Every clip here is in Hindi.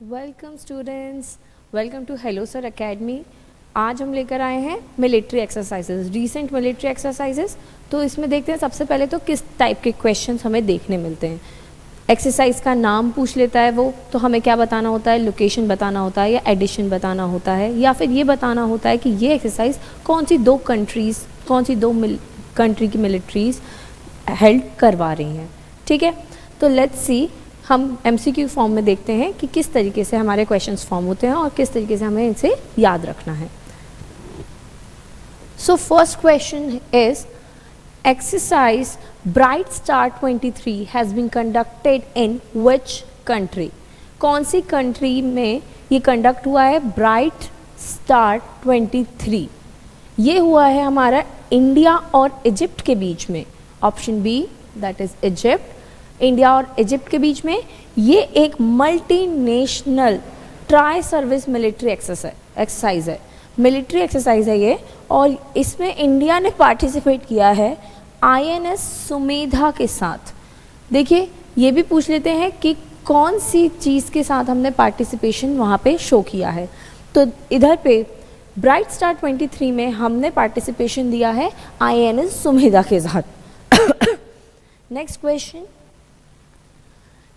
Welcome students, welcome to hello sir academy. आज हम लेकर आए हैं military exercises, recent military exercises. तो इसमें देखते हैं सबसे पहले तो किस टाइप के क्वेश्चंस हमें देखने मिलते हैं। एक्सरसाइज का नाम पूछ लेता है वो, तो हमें क्या बताना होता है, लोकेशन बताना होता है या एडिशन बताना होता है, या फिर ये बताना होता है कि ये एक्सरसाइज कौन सी दो कंट्री की मिलिट्रीज हेल्ड करवा रही हैं। ठीक है, तो लेट्स सी, हम MCQ फॉर्म में देखते हैं कि किस तरीके से हमारे क्वेश्चंस फॉर्म होते हैं और किस तरीके से हमें इसे याद रखना है। So first question is exercise Bright Star 23 has been conducted in which country. कौन सी कंट्री में ये कंडक्ट हुआ है ब्राइट स्टार 23? ये हुआ है हमारा इंडिया और इजिप्ट के बीच में। Option B, that is Egypt. India और इजिप्ट के बीच में ये एक multinational tri service military exercise है, मिलिट्री एक्सरसाइज है ये। और इसमें इंडिया ने पार्टिसिपेट किया है INS सुमेधा के साथ। देखिए, ये भी पूछ लेते हैं कि कौन सी चीज़ के साथ हमने पार्टिसिपेशन वहाँ पे शो किया है। तो इधर पे ब्राइट स्टार 23 में हमने पार्टिसिपेशन दिया है INS सुमेधा के साथ। नेक्स्ट क्वेश्चन,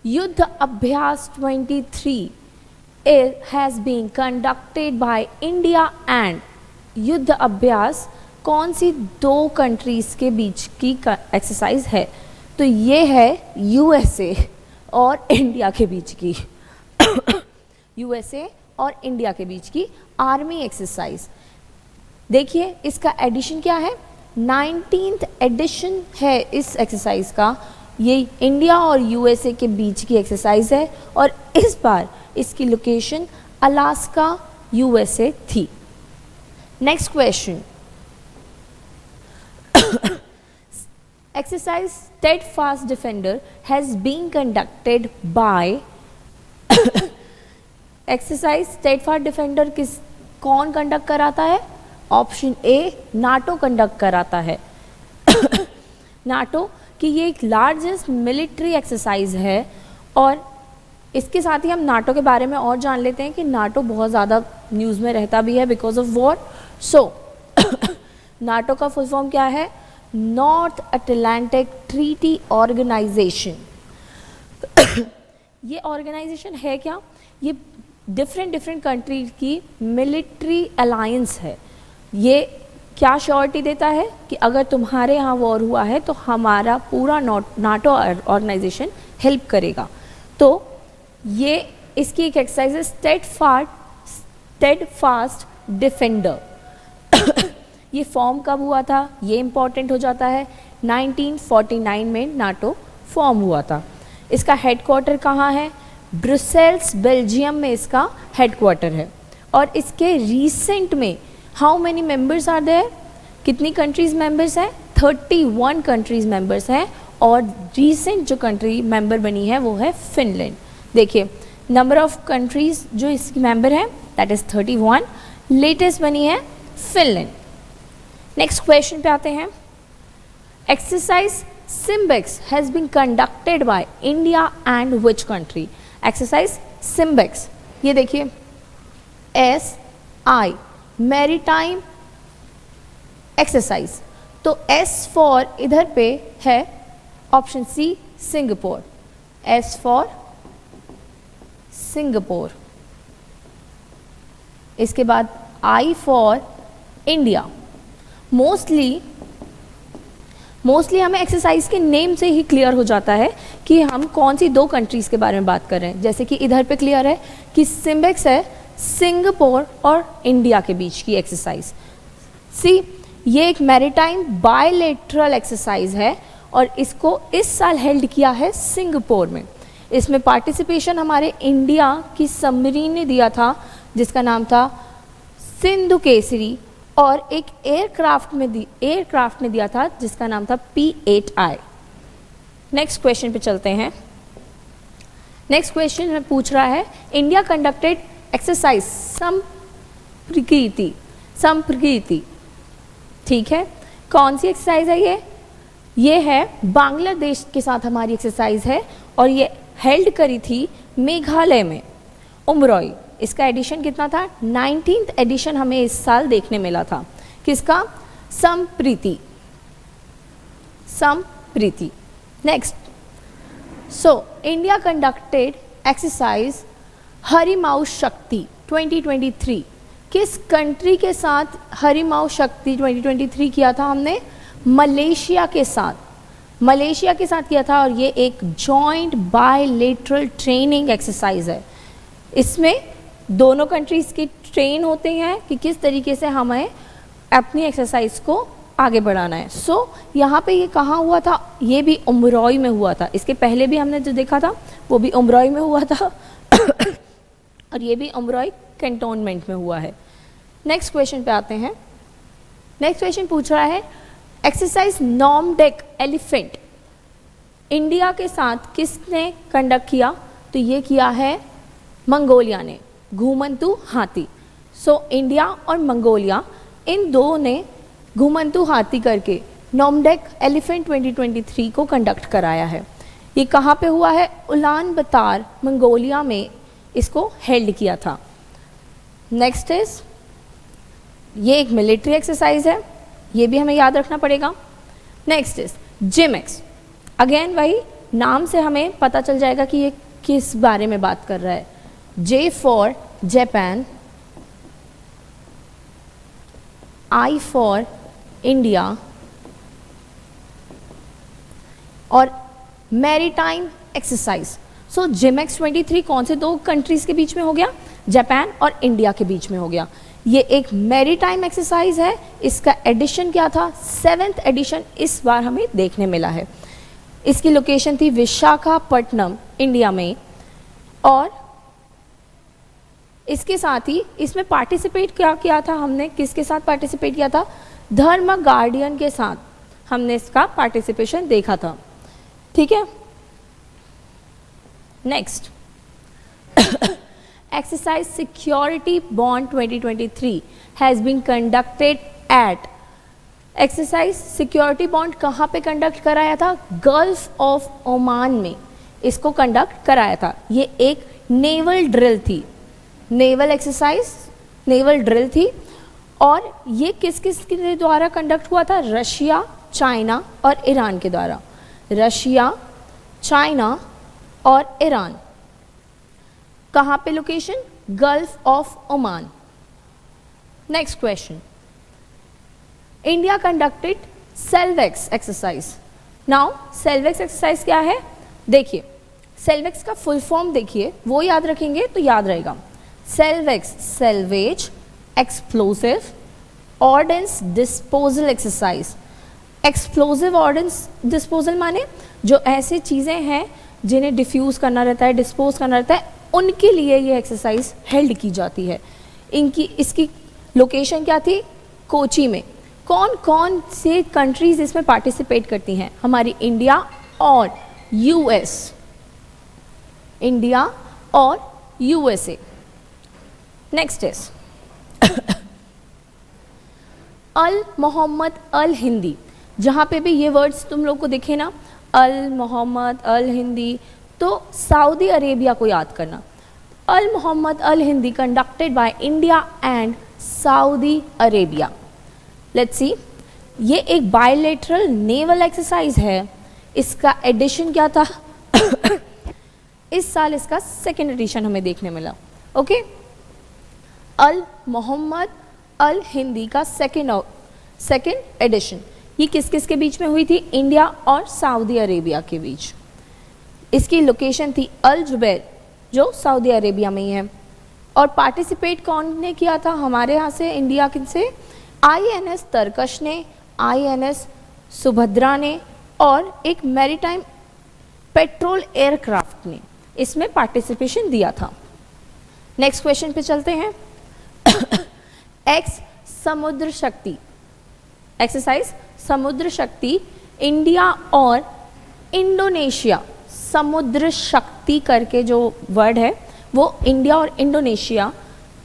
युद्ध अभ्यास 23 has been conducted by India and युद्ध अभ्यास कौन सी दो कंट्रीज के बीच की एक्सरसाइज है? तो ये है USA और इंडिया के बीच की USA और इंडिया के बीच की आर्मी एक्सरसाइज। देखिए, इसका एडिशन क्या है, 19th एडिशन है इस एक्सरसाइज का। ये इंडिया और USA के बीच की एक्सरसाइज है और इस बार इसकी लोकेशन अलास्का USA थी। Next question, exercise Steadfast Defender has been conducted by exercise Steadfast Defender कौन कंडक्ट कराता है? ऑप्शन ए, नाटो कंडक्ट कराता है। नाटो कि ये एक लार्जेस्ट मिलिट्री एक्सरसाइज है और इसके साथ ही हम नाटो के बारे में और जान लेते हैं कि नाटो बहुत ज़्यादा न्यूज़ में रहता भी है because of war. So NATO का फुल फॉर्म क्या है? North Atlantic Treaty Organization. ये ऑर्गेनाइजेशन है क्या? ये डिफरेंट कंट्री की मिलिट्री अलायंस है। ये क्या श्योरिटी देता है कि अगर तुम्हारे यहाँ वॉर हुआ है तो हमारा पूरा नाटो ऑर्गेनाइजेशन हेल्प करेगा। तो ये इसकी एक एक्सरसाइज है स्टेडफास्ट डिफेंडर। ये फॉर्म कब हुआ था, ये इंपॉर्टेंट हो जाता है। 1949 में नाटो फॉर्म हुआ था। इसका हेडक्वार्टर कहाँ है? ब्रुसेल्स, बेल्जियम में इसका हेडक्वार्टर है। और इसके रिसेंट में how many members are there? कितनी कंट्रीज मेंबर्स हैं? 31 कंट्रीज मेंबर्स हैं। और रिसेंट जो कंट्री मेंबर बनी है वो है फिनलैंड। देखिए, नंबर ऑफ कंट्रीज जो इसकी मेंबर हैं दैट इज 31। लेटेस्ट बनी है फिनलैंड। नेक्स्ट क्वेश्चन पे आते हैं। Exercise SIMBEX has been conducted by India and which country? Exercise SIMBEX, ये देखिए SI मैरीटाइम एक्सरसाइज। तो S फॉर इधर पे है option C, Singapore. S for Singapore. इसके बाद I फॉर इंडिया। मोस्टली हमें एक्सरसाइज के नेम से ही क्लियर हो जाता है कि हम कौन सी दो कंट्रीज के बारे में बात कर रहे हैं। जैसे कि इधर पे क्लियर है कि सिम्बेक्स है सिंगापुर और इंडिया के बीच की एक्सरसाइज। सी, ये एक मैरीटाइम बायलेटरल एक्सरसाइज है और इसको इस साल हेल्ड किया है सिंगापुर में। इसमें पार्टिसिपेशन हमारे इंडिया की सबमरीन ने दिया था जिसका नाम था सिंधु केसरी, और एक एयरक्राफ्ट ने दिया था जिसका नाम था P8I। नेक्स्ट क्वेश्चन पे चलते हैं। नेक्स्ट क्वेश्चन में पूछ रहा है, इंडिया कंडक्टेड एक्सरसाइज संप्रकृति। ठीक है, कौन सी एक्सरसाइज है ये है बांग्लादेश के साथ हमारी एक्सरसाइज है और ये हेल्ड करी थी मेघालय में। उमरॉय, इसका एडिशन कितना था? 19th एडिशन हमें इस साल देखने मिला था। किसका? Sampriti, Sampriti. Next, so India conducted exercise Harimau Shakti 2023। किस कंट्री के साथ हरिमाऊ शक्ति 2023 किया था हमने? मलेशिया के साथ। मलेशिया के साथ किया था और ये एक जॉइंट बायलेटरल ट्रेनिंग एक्सरसाइज है। इसमें दोनों कंट्रीज़ के ट्रेन होते हैं कि किस तरीके से हमें अपनी एक्सरसाइज को आगे बढ़ाना है। सो यहाँ पे ये कहाँ हुआ था? ये भी उमरॉय में हुआ था। इसके पहले भी हमने जो देखा था वो भी उमरॉय में हुआ था और ये भी उमरॉय कैंटोनमेंट में हुआ है। नेक्स्ट क्वेश्चन पे आते हैं। नेक्स्ट क्वेश्चन पूछ रहा है एक्सरसाइज नॉमडेक एलिफेंट इंडिया के साथ किसने कंडक्ट किया? तो ये किया है मंगोलिया ने, घुमंतू हाथी। सो इंडिया और मंगोलिया इन दो ने घुमंतू हाथी करके नॉमडेक एलिफेंट 2023 को कंडक्ट कराया है। ये कहाँ पे हुआ है? उलान बतार, मंगोलिया में इसको हेल्ड किया था। नेक्स्ट इज, ये एक मिलिट्री एक्सरसाइज है, ये भी हमें याद रखना पड़ेगा। Next is JIMEX. अगेन वही नाम से हमें पता चल जाएगा कि ये किस बारे में बात कर रहा है। J for Japan, I for India और मैरीटाइम एक्सरसाइज। सो जिमेक्स 23 कौन से दो कंट्रीज के बीच में हो गया? जापान और इंडिया के बीच में हो गया। ये एक मैरीटाइम एक्सरसाइज है। इसका एडिशन क्या था? 7th एडिशन इस बार हमें देखने मिला है। इसकी लोकेशन थी विशाखापट्टनम, इंडिया में। और इसके साथ ही इसमें पार्टिसिपेट क्या किया था हमने? किसके साथ पार्टिसिपेट किया था? धर्म गार्डियन के साथ हमने इसका पार्टिसिपेशन देखा था। ठीक है। Next, exercise Security Bond 2023 has been conducted at. Exercise Security Bond कहाँ पे कंडक्ट कराया था? गल्फ ऑफ ओमान में इसको कंडक्ट कराया था। ये एक नेवल ड्रिल थी, नेवल एक्सरसाइज, नेवल ड्रिल थी। और ये किस किस के द्वारा कंडक्ट हुआ था? रशिया, चाइना और ईरान के द्वारा। रशिया, चाइना और ईरान। कहाँ पे location? Gulf of Oman. Next question, India conducted SALVEX exercise. Now SALVEX exercise क्या है? देखिए, सेल्वेक्स का फुल फॉर्म देखिए, वो याद रखेंगे तो याद रहेगा। SALVEX, salvage explosive ordnance disposal exercise. Explosive ordnance disposal माने जो ऐसे चीज़ें हैं जिन्हें डिफ्यूज़ करना रहता है, डिस्पोज करना रहता है, उनके लिए ये एक्सरसाइज हेल्ड की जाती है। इसकी लोकेशन क्या थी? कोची में। कौन कौन से कंट्रीज़ इसमें पार्टिसिपेट करती हैं? हमारी इंडिया और यूएस, इंडिया और USA. Next is Al Mohammed Al Hindi. जहाँ पे भी ये वर्ड्स तुम लोग को दिखे ना, अल मोहम्मद अल हिंदी, तो सऊदी अरेबिया को याद करना। Al Mohammed Al Hindi conducted by India and Saudi Arabia. Let's see, ये एक बायलेटरल नेवल एक्सरसाइज है। इसका एडिशन क्या था? इस साल इसका 2nd एडिशन हमें देखने मिला। ओके, अल मोहम्मद अल हिंदी का सेकेंड एडिशन। ये किस किस के बीच में हुई थी? इंडिया और सऊदी अरेबिया के बीच। इसकी लोकेशन थी अल जुबैर, जो सऊदी अरेबिया में ही है। और पार्टिसिपेट कौन ने किया था हमारे यहाँ से, इंडिया से? INS तरकश ने, INS सुभद्रा ने और एक मैरीटाइम पेट्रोल एयरक्राफ्ट ने इसमें पार्टिसिपेशन दिया था। नेक्स्ट क्वेश्चन पे चलते हैं। एक्स समुद्र शक्ति एक्सरसाइज समुद्र शक्ति इंडिया और इंडोनेशिया। समुद्र शक्ति करके जो वर्ड है वो इंडिया और इंडोनेशिया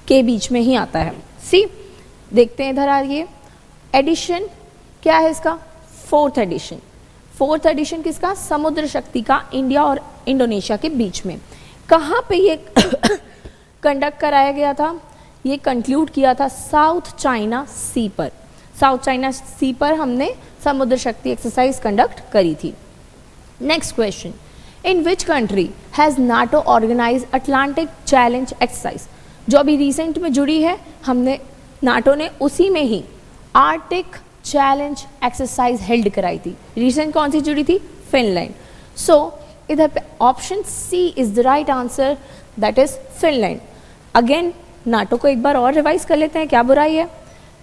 के बीच में ही आता है। सी, देखते हैं इधर आइए। एडिशन क्या है इसका? 4th addition. 4th एडिशन किसका? समुद्र शक्ति का इंडिया और इंडोनेशिया के बीच में। कहाँ पे ये कंडक्ट कराया गया था, ये कंक्लूड किया था साउथ चाइना सी पर। साउथ चाइना सी पर हमने समुद्र शक्ति एक्सरसाइज कंडक्ट करी थी। Next question, in which country has NATO organize Atlantic Challenge exercise? जो अभी रिसेंट में जुड़ी है, हमने नाटो ने उसी में ही आर्टिक चैलेंज एक्सरसाइज हेल्ड कराई थी। रिसेंट कौन सी जुड़ी थी? फिनलैंड। सो इधर पे option C is the right answer, that is Finland. Again NATO को एक बार और रिवाइज कर लेते हैं, क्या बुराई है।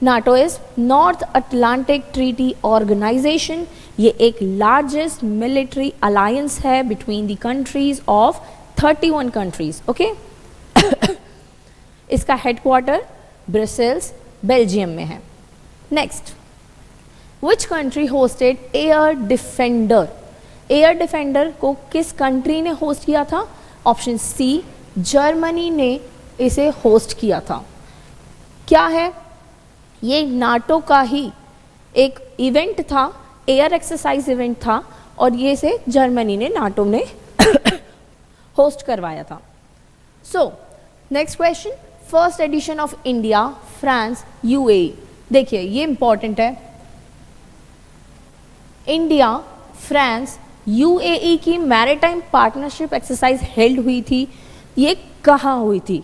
NATO is North Atlantic Treaty Organization. ये एक लार्जेस्ट मिलिट्री अलायंस है between the countries of 31 countries. Okay इसका हेडक्वार्टर ब्रसेल्स बेल्जियम में है। Next, which country hosted Air Defender? Air Defender को किस कंट्री ने होस्ट किया था? ऑप्शन सी, जर्मनी ने इसे होस्ट किया था। क्या है? ये नाटो का ही एक इवेंट था, एयर एक्सरसाइज इवेंट था, और ये से जर्मनी ने, नाटो ने होस्ट करवाया था। So next question, first edition of India, France, UAE. देखिए ये इंपॉर्टेंट है, इंडिया, फ्रांस, यूएई की मैरीटाइम पार्टनरशिप एक्सरसाइज हेल्ड हुई थी। ये कहाँ हुई थी?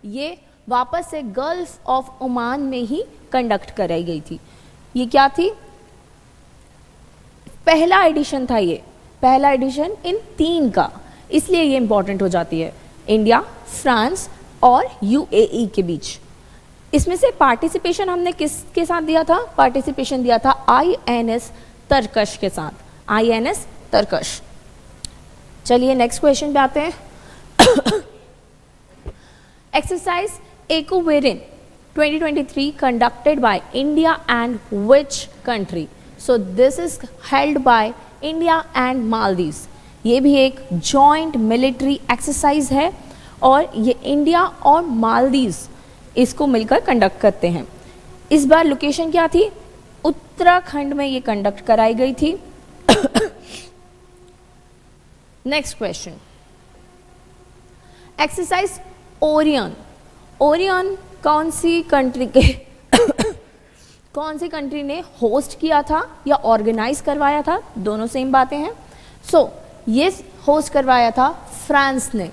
ये वापस से गल्फ ऑफ ओमान में ही कंडक्ट कराई गई थी। ये क्या थी? पहला एडिशन था, ये पहला एडिशन इन 3 का, इसलिए ये इंपॉर्टेंट हो जाती है, इंडिया, फ्रांस और यूएई के बीच। इसमें से पार्टिसिपेशन हमने किसके साथ दिया था? पार्टिसिपेशन दिया था आईएनएस तरकश के साथ, आईएनएस तरकश। चलिए नेक्स्ट क्वेश्चन पे आते हैं। Exercise EcoWerin 2023 conducted by India and which country? So this is held by India and Maldives. ये भी एक जॉइंट मिलिट्री एक्सरसाइज है और ये इंडिया और मालदीव्स इसको मिलकर कंडक्ट करते हैं। इस बार लोकेशन क्या थी? उत्तराखंड में ये कंडक्ट कराई गई थी। Next question, exercise Orion. Orion कौन सी कंट्री के कौन सी कंट्री ने होस्ट किया था या ऑर्गेनाइज करवाया था? दोनों सेम बातें हैं। सो ये होस्ट करवाया था फ्रांस ने।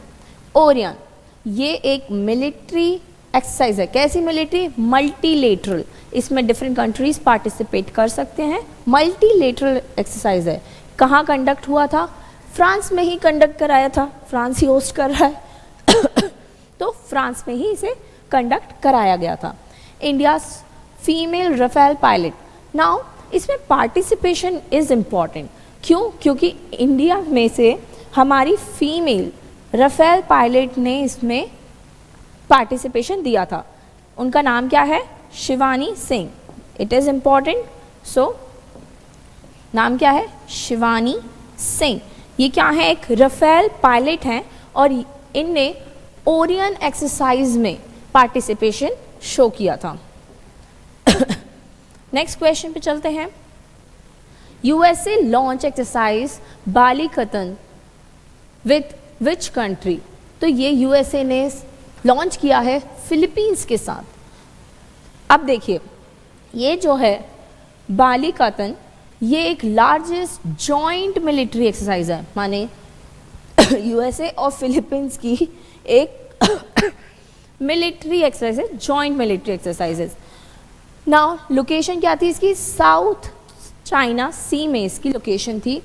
ओरियन ये एक मिलिट्री एक्सरसाइज है। कैसी मिलिट्री? मल्टीलेटरल। इसमें डिफरेंट कंट्रीज पार्टिसिपेट कर सकते हैं। मल्टीलेटरल एक्सरसाइज है। कहाँ कंडक्ट हुआ था? फ्रांस में ही कंडक्ट कराया था, फ्रांस ही होस्ट कर रहा है तो फ्रांस में ही इसे कंडक्ट कराया गया था। India female Rafale pilot. Now इसमें पार्टिसिपेशन इज इम्पॉर्टेंट। क्यों? क्योंकि इंडिया में से हमारी फीमेल राफेल पायलट ने इसमें पार्टिसिपेशन दिया था। उनका नाम क्या है? Shivani Singh. It is important. So नाम क्या है? शिवानी सिंह। ये क्या है? एक राफेल पायलट हैं और इनने ओरियन एक्सरसाइज में पार्टिसिपेशन शो किया था। नेक्स्ट क्वेश्चन पे चलते हैं। USA launch exercise Balikatan with which country? तो ये यूएसए ने लॉन्च किया है फिलीपींस के साथ। अब देखिए ये जो है बालिकातन, ये एक लार्जेस्ट जॉइंट मिलिट्री एक्सरसाइज है, माने यूएसए और फिलीपींस की एक मिलिट्री एक्सरसाइज है, joint military exercises. Now location क्या थी इसकी? साउथ चाइना सी में इसकी लोकेशन थी।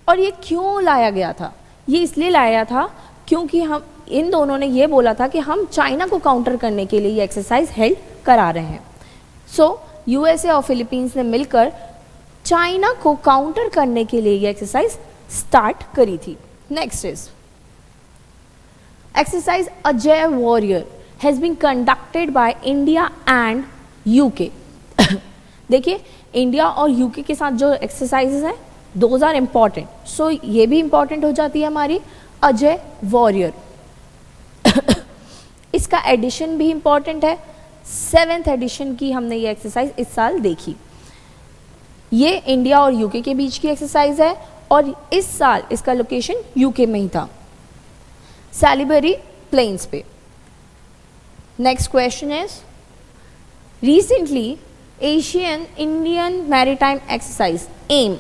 और ये क्यों लाया गया था? ये इसलिए लाया था क्योंकि हम इन दोनों ने ये बोला था कि हम चाइना को काउंटर करने के लिए ये एक्सरसाइज हेल्ड करा रहे हैं। सो यूएसए और फिलीपींस ने मिलकर चाइना को काउंटर करने के लिए ये एक्सरसाइज स्टार्ट करी थी। Next is exercise Ajay Warrior has been conducted by India and UK. देखिए इंडिया और यूके के साथ जो एक्सरसाइजेज हैं दोज आर इम्पॉर्टेंट। सो ये भी इम्पॉर्टेंट हो जाती है हमारी अजय वॉरियर। इसका एडिशन भी इम्पॉर्टेंट है। 7th एडिशन की हमने ये एक्सरसाइज इस साल देखी। ये इंडिया और यूके के बीच की एक्सरसाइज है और इस साल इसका लोकेशन यूके में ही था। सैलिबरी प्लेन्स पे। Next question is recently ASEAN Indian maritime exercise AIME,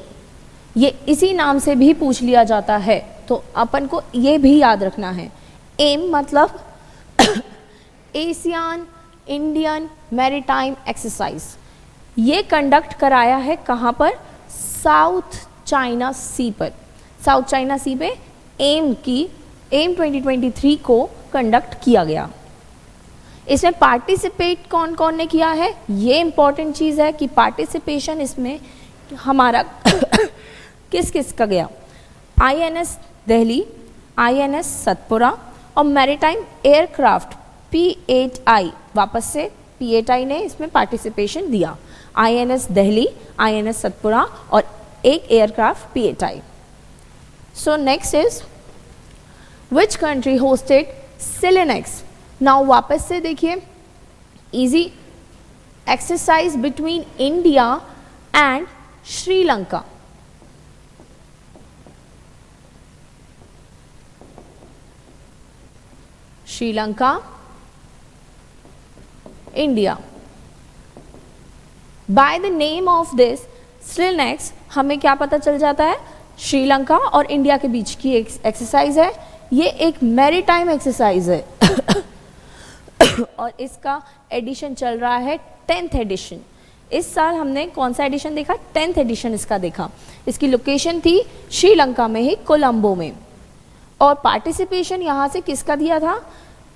ये इसी नाम से भी पूछ लिया जाता है, तो अपन को ये भी याद रखना है। एम मतलब एशियन इंडियन मैरीटाइम एक्सरसाइज, ये कंडक्ट कराया है कहाँ पर? साउथ चाइना सी पर। साउथ चाइना सी पे एम 2023 को कंडक्ट किया गया। इसमें पार्टिसिपेट कौन कौन ने किया है, ये इंपॉर्टेंट चीज़ है कि पार्टिसिपेशन इसमें हमारा किस किस का गया? INS दिल्ली, INS सतपुरा और मैरीटाइम एयरक्राफ्ट P8I, वापस से P8I ने इसमें पार्टिसिपेशन दिया। INS दिल्ली, INS सतपुरा और एक aircraft P8I। So next is which country hosted SLINEX? Now वापस से देखिए, easy exercise between India and Sri Lanka. Sri Lanka, India. By the name of this SLINEX हमें क्या पता चल जाता है? श्रीलंका और इंडिया के बीच की एक एक्सरसाइज है, ये एक मैरीटाइम एक्सरसाइज है और इसका एडिशन चल रहा है 10th एडिशन। इस साल हमने कौन सा एडिशन देखा? 10th एडिशन इसका देखा। इसकी लोकेशन थी श्रीलंका में ही, कोलंबो में। और पार्टिसिपेशन यहाँ से किसका दिया था?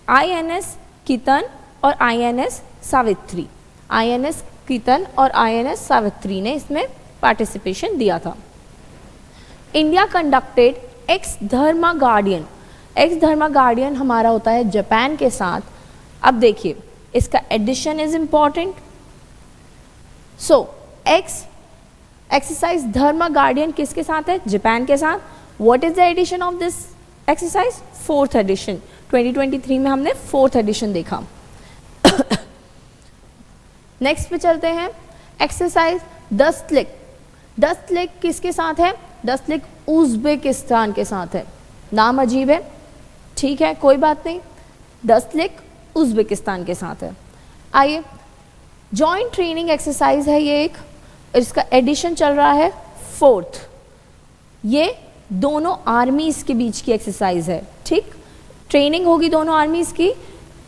INS कितन और INS सावित्री। INS कितन और INS सावित्री ने इसमें पार्टिसिपेशन दिया था। India conducted ex Dharma Guardian. Ex Dharma Guardian हमारा होता है जापान के साथ। अब देखिए, इसका edition is important. So ex exercise Dharma Guardian किसके साथ है? जापान के साथ। What is the edition of this exercise? 4th edition. 2023 में हमने 4th एडिशन देखा। नेक्स्ट पे चलते हैं, एक्सरसाइज दस्तलिक। दस्तलिक किसके साथ है? दस्तलिक उज़्बेकिस्तान के साथ है। नाम अजीब है, ठीक है, कोई बात नहीं। दस्तलिक उज़्बेकिस्तान के साथ है। आइए, जॉइंट ट्रेनिंग एक्सरसाइज है ये एक, इसका एडिशन चल रहा है 4th। ये दोनों आर्मीज के बीच की एक्सरसाइज है, ठीक। ट्रेनिंग होगी दोनों आर्मीज की,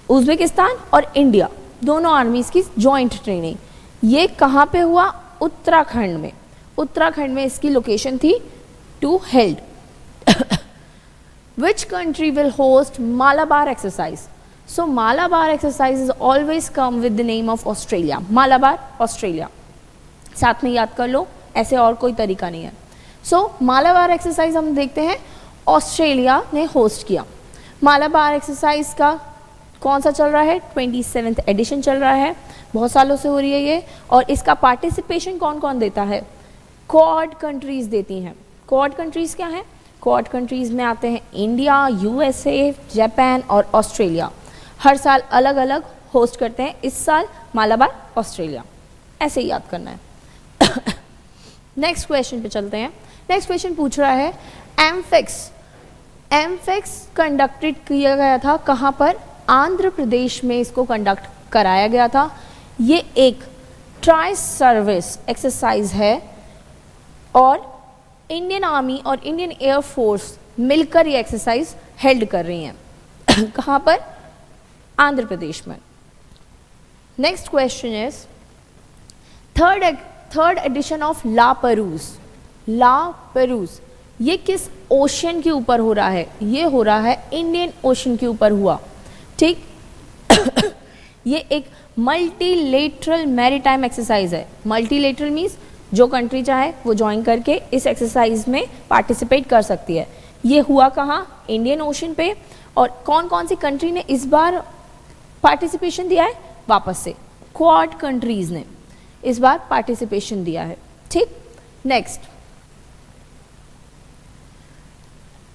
उज़्बेकिस्तान और इंडिया, दोनों आर्मीज की जॉइंट ट्रेनिंग। ये कहाँ पे हुआ? उत्तराखंड में। उत्तराखंड में इसकी लोकेशन थी to held. Which country will host Malabar exercise? So Malabar exercise is always come with the name of Australia. Malabar Australia, साथ में याद कर लो, ऐसे और कोई तरीका नहीं है। सो मालाबार एक्सरसाइज हम देखते हैं ऑस्ट्रेलिया ने होस्ट किया। मालाबार एक्सरसाइज का कौन सा चल रहा है? 27th एडिशन चल रहा है, बहुत सालों से हो रही है ये। और इसका पार्टिसिपेशन कौन कौन देता है? क्वाड कंट्रीज देती हैं। क्वाड कंट्रीज क्या हैं? क्वाड कंट्रीज में आते हैं इंडिया, USA, जापान और ऑस्ट्रेलिया। हर साल अलग अलग होस्ट करते हैं, इस साल मालाबार ऑस्ट्रेलिया, ऐसे ही याद करना है। नेक्स्ट क्वेश्चन पे चलते हैं। नेक्स्ट क्वेश्चन पूछ रहा है एमफेक्स। एमफेक्स कंडक्टेड किया गया था कहाँ पर? आंध्र प्रदेश में इसको कंडक्ट कराया गया था। ये एक ट्राई सर्विस एक्सरसाइज है और इंडियन आर्मी और इंडियन एयरफोर्स मिलकर ये एक्सरसाइज हेल्ड कर रही हैं। कहाँ पर? आंध्र प्रदेश में। Next question is third edition of La Perouse. La Perouse ये किस ओशन के ऊपर हो रहा है? ये हो रहा है इंडियन ओशन के ऊपर हुआ, ठीक। ये एक मल्टीलेटरल मैरीटाइम एक्सरसाइज है। मल्टीलेटरल मीन्स जो कंट्री चाहे वो ज्वाइन करके इस एक्सरसाइज में पार्टिसिपेट कर सकती है। ये हुआ कहाँ? इंडियन ओशन पे। और कौन कौन सी कंट्री ने इस बार पार्टिसिपेशन दिया है? वापस से क्वाड कंट्रीज ने इस बार पार्टिसिपेशन दिया है, ठीक। Next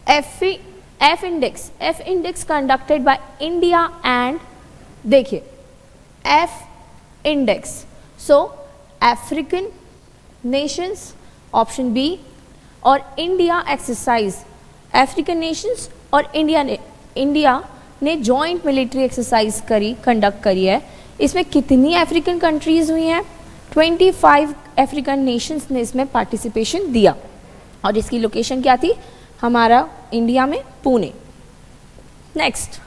F index conducted by India and, देखिए एफ इंडेक्स, सो अफ्रीकन नेशंस ऑप्शन बी और इंडिया एक्सरसाइज अफ्रीकन नेशंस और इंडिया इंडिया ने जॉइंट मिलिट्री एक्सरसाइज कंडक्ट करी है, इसमें कितनी अफ्रीकन कंट्रीज़ हुई हैं? 25 अफ्रीकन नेशंस ने इसमें पार्टिसिपेशन दिया और इसकी लोकेशन क्या थी? हमारा इंडिया में Pune. Next,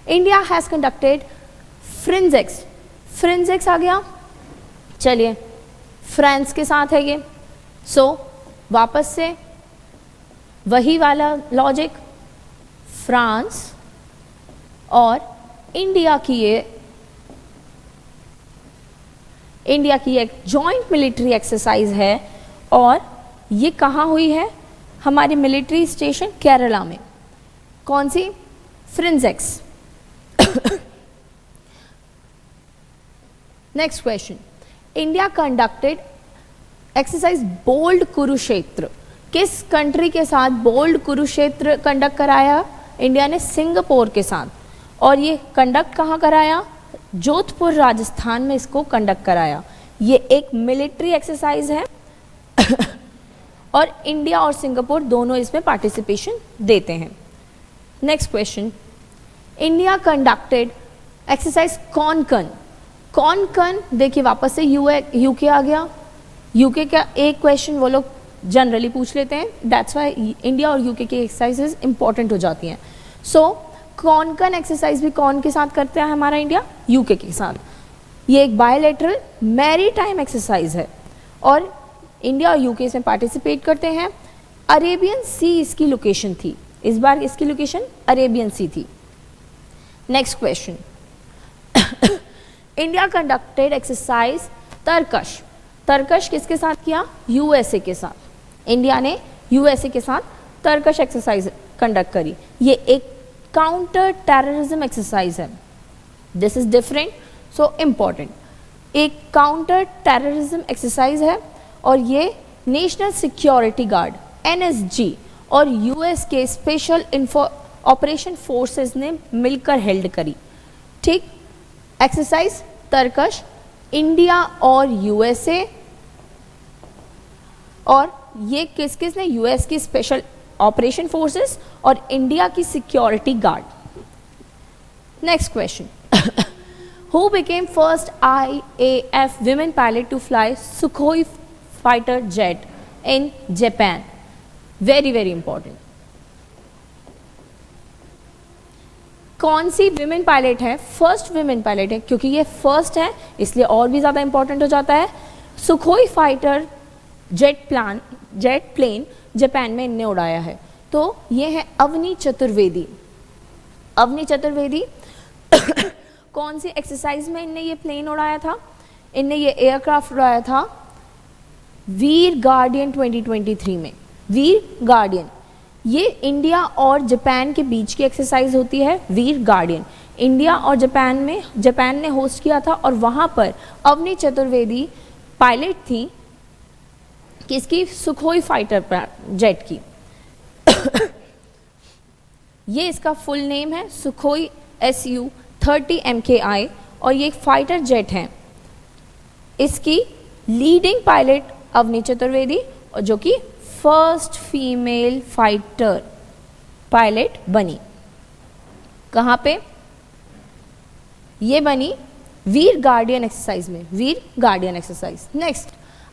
India has conducted FRINJEX. FRINJEX आ गया, चलिए फ्रांस के साथ है ये। सो वापस से वही वाला लॉजिक, फ्रांस और इंडिया की एक जॉइंट मिलिट्री एक्सरसाइज है और ये कहाँ हुई है? हमारे मिलिट्री स्टेशन केरला में। कौन सी? FRINJEX. Next question, India conducted exercise bold Kurukshetra. किस कंट्री के साथ बोल्ड कुरुक्षेत्र कंडक्ट कराया? इंडिया ने सिंगापुर के साथ। और ये कंडक्ट कहाँ कराया? जोधपुर राजस्थान में इसको कंडक्ट कराया। ये एक मिलिट्री एक्सरसाइज है और इंडिया और सिंगापुर दोनों इसमें पार्टिसिपेशन देते हैं। Next question, India conducted exercise Konkan. Konkan देखिए वापस से यूके आ गया। यूके का एक क्वेश्चन वो लोग जनरली पूछ लेते हैं, दैट्स वाई इंडिया और यूके की एक्सरसाइजेज इंपॉर्टेंट हो जाती हैं। सो कॉनकन एक्सरसाइज भी कौन के साथ करते हैं हमारा इंडिया? यूके के साथ। ये एक बायलैटरल मैरीटाइम एक्सरसाइज है और इंडिया और यूके इसमें पार्टिसिपेट करते हैं। अरेबियन सी इसकी लोकेशन थी, इस बार इसकी लोकेशन अरेबियन सी थी। Next question, India conducted exercise Tarkash. Tarkash किसके साथ किया? यूएसए के साथ। इंडिया ने यूएसए के साथ तरकश एक्सरसाइज कंडक्ट करी। ये एक काउंटर टेररिज्म एक्सरसाइज है, this is different, so important. एक काउंटर टेररिज्म एक्सरसाइज है और ये नेशनल सिक्योरिटी गार्ड एनएसजी और यूएस के स्पेशल ऑपरेशन फोर्सेस ने मिलकर हेल्ड करी। ठीक, एक्सरसाइज तरकश इंडिया और यूएसए, और ये किस किस ने? यूएस की स्पेशल ऑपरेशन फोर्सेस और इंडिया की security guard. Next question, who became first IAF women pilot to fly Sukhoi fighter jet in Japan? Very very important. कौन सी विमेन पायलट है? फर्स्ट विमेन पायलट है, क्योंकि ये फर्स्ट है इसलिए और भी ज़्यादा इंपॉर्टेंट हो जाता है। Sukhoi fighter jet plane Japan में इनने उड़ाया है, तो ये है अवनी चतुर्वेदी। अवनी चतुर्वेदी कौन सी एक्सरसाइज में इनने ये प्लेन उड़ाया था? इनने ये एयरक्राफ्ट उड़ाया था वीर गार्डियन 2023 में। वीर गार्डियन ये इंडिया और जापान के बीच की एक्सरसाइज होती है। वीर गार्डियन इंडिया और जापान ने होस्ट किया था और वहाँ पर अवनी चतुर्वेदी पायलट थी, किसकी? सुखोई फाइटर जेट की। ये इसका फुल नेम है सुखोई Su-30 MKI और ये एक फाइटर जेट है। इसकी लीडिंग पायलट अवनी चतुर्वेदी और जो कि फर्स्ट फीमेल फाइटर पायलट बनी। कहाँ पे? ये बनी वीर गार्डियन एक्सरसाइज में, वीर गार्डियन एक्सरसाइज। नेक्स्ट,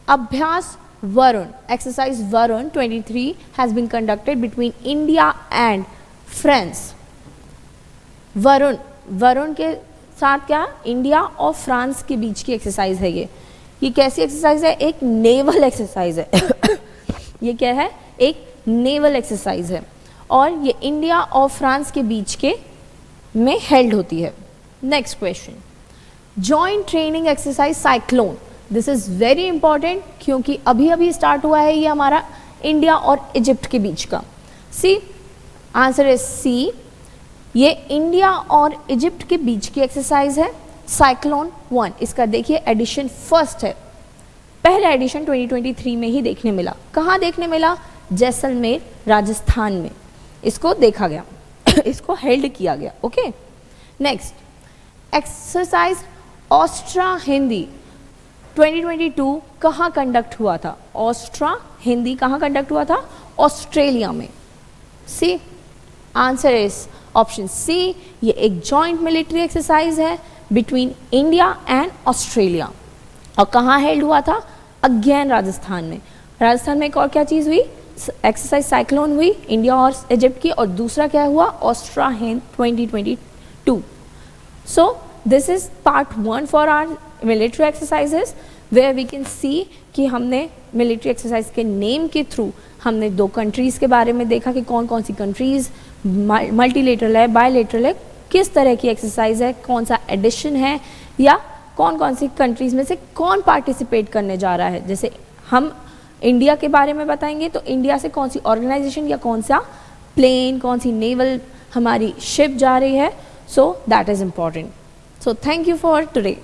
अभ्यास Varun exercise Varun 23 has been conducted between India and France. Varun के साथ क्या? इंडिया और फ्रांस के बीच की एक्सरसाइज है ये कैसी एक्सरसाइज है? एक नेवल एक्सरसाइज है ये क्या है? एक नेवल एक्सरसाइज है और ये इंडिया और फ्रांस के बीच के में हेल्ड होती है। Next question, joint training exercise cyclone. This is very important क्योंकि अभी अभी स्टार्ट हुआ है ये हमारा इंडिया और इजिप्ट के बीच का। सी, आंसर इज सी, ये इंडिया और इजिप्ट के बीच की एक्सरसाइज है साइक्लोन 1। इसका देखिए एडिशन फर्स्ट है, पहला एडिशन 2023 में ही देखने मिला। कहाँ देखने मिला? जैसलमेर राजस्थान में इसको देखा गया इसको हेल्ड किया गया। ओके, नेक्स्ट, एक्सरसाइज ऑस्ट्रा हिंदी 2022 कहाँ कंडक्ट हुआ था? ऑस्ट्रा हिंदी कहाँ कंडक्ट हुआ था? ऑस्ट्रेलिया में। सी, आंसर इज ऑप्शन सी, ये एक जॉइंट मिलिट्री एक्सरसाइज है बिटवीन इंडिया एंड ऑस्ट्रेलिया। और कहाँ हेल्ड हुआ था? अगेन राजस्थान में। राजस्थान में एक और क्या चीज़ हुई? एक्सरसाइज साइक्लोन हुई इंडिया और इजिप्ट की, और दूसरा क्या हुआ? Austra Hind 2022। So this is part 1 for our military exercises, where we can see कि हमने मिलिट्री एक्सरसाइज के नेम के थ्रू हमने 2 कंट्रीज़ के बारे में देखा कि कौन कौन सी कंट्रीज़ मल्टीलेटरल है, बायलेटरल है, किस तरह की एक्सरसाइज है, कौन सा एडिशन है, या कौन कौन सी कंट्रीज़ में से कौन पार्टिसिपेट करने जा रहा है। जैसे हम इंडिया के बारे में बताएंगे तो इंडिया से कौन सी ऑर्गेनाइजेशन या कौन सा प्लेन, कौन सी नेवल हमारी शिप जा रही है। So that is important. So thank you for today.